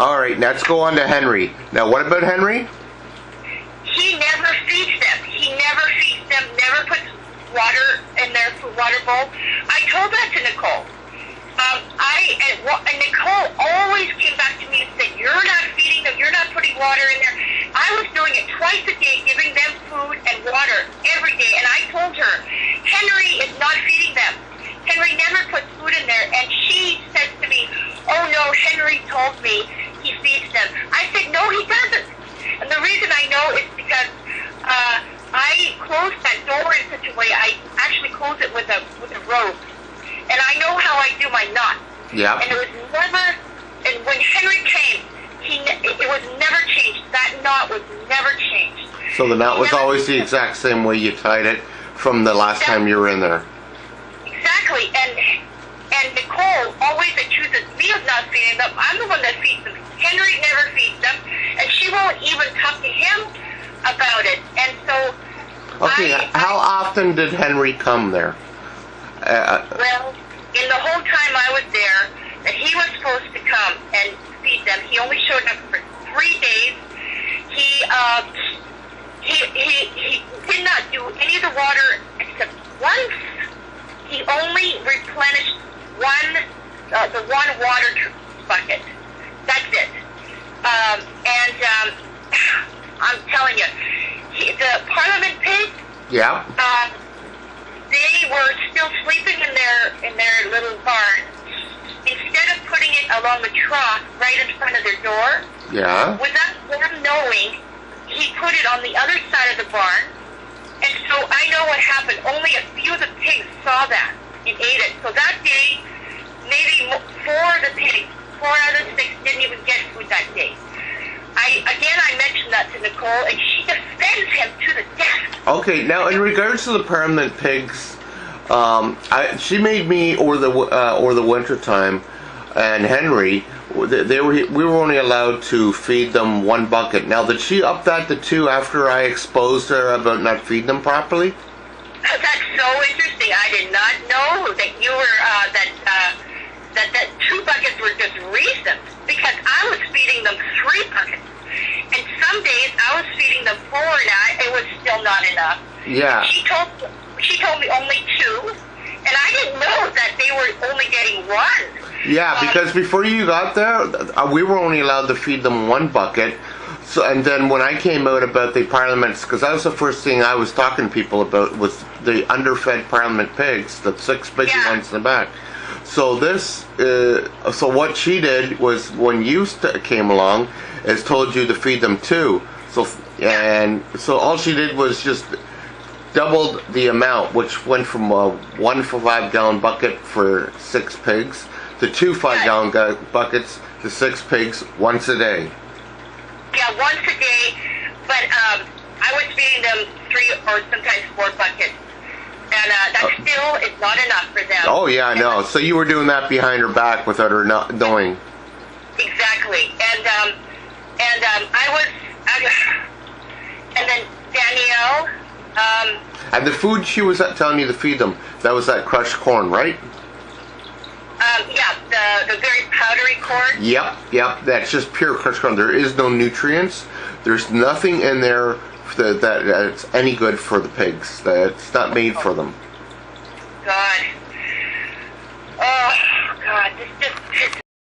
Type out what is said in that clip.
Alright, let's go on to Henry. Now, what about Henry? He never feeds them. He never feeds them, never puts water in their water bowl. I told that to Nicole. And Nicole always came back to me and said, you're not feeding them, you're not putting water in there. I was doing it twice a day, giving them food and water every day. And I told her, Henry is not feeding them. Henry never puts food in there. And she says to me, oh no, Henry told me he feeds them. I said, no, he doesn't. And the reason I know is because I closed that door in such a way, I actually closed it with a rope. And I know how I do my knot. Yeah. And it was never, and when Henry came, it was never changed. That knot was never changed. So the knot was always the exact same way you tied it from the last time you were in there. Exactly. And Nicole always accuses me of not feeding them. I'm the one that feeds them. Henry never feeds them. And she won't even talk to him about it. And so... Okay, how often did Henry come there? Well, in the whole time I was there, that he was supposed to come and feed them, he only showed up for 3 days. He did not do any of the water except once. He only replenished the one water bucket. That's it. I'm telling you, the Parliament pigs. Yeah. They were still sleeping in their little barn. Instead of putting it along the trough right in front of their door, yeah, without them knowing, he put it on the other side of the barn. And so I know what happened. Only a few of the pigs saw that and ate it. So that day, maybe 4 of the pigs, 4 out of the 6 didn't even get food that day. I mentioned that to Nicole, and she defends him to the death. Okay, now in regards to the permanent pigs, she made me over the winter time, and Henry, we were only allowed to feed them 1 bucket. Now, did she up that to 2 after I exposed her about not feeding them properly? That's so interesting. I did not know that you were that 2 buckets were just recent, because I was feeding them 3 buckets. And some days I was feeding them 4, and it was still not enough. Yeah. She told me only 2, and I didn't know that they were only getting 1. Yeah, because before you got there, we were only allowed to feed them 1 bucket. So, and then when I came out about the Parliaments, because that was the first thing I was talking to people about, was the underfed Parliament pigs, the 6 big ones in the back. So this, so what she did was, when you came along, is told you to feed them 2. So, and so all she did was just doubled the amount, which went from a 1 5-gallon bucket for 6 pigs to 2 5-gallon buckets to 6 pigs once a day. Yeah, once a day, but I was feeding them 3 or sometimes 4 buckets. And that still is not enough for them. Oh yeah, I know. So you were doing that behind her back without her not knowing. Exactly. And and then Danielle. And the food she was telling you to feed them, that was that crushed corn, right? Yeah, the very powdery corn. Yep. That's just pure crushed corn. There is no nutrients. There's nothing in there that's any good for the pigs. That's not made for them. God.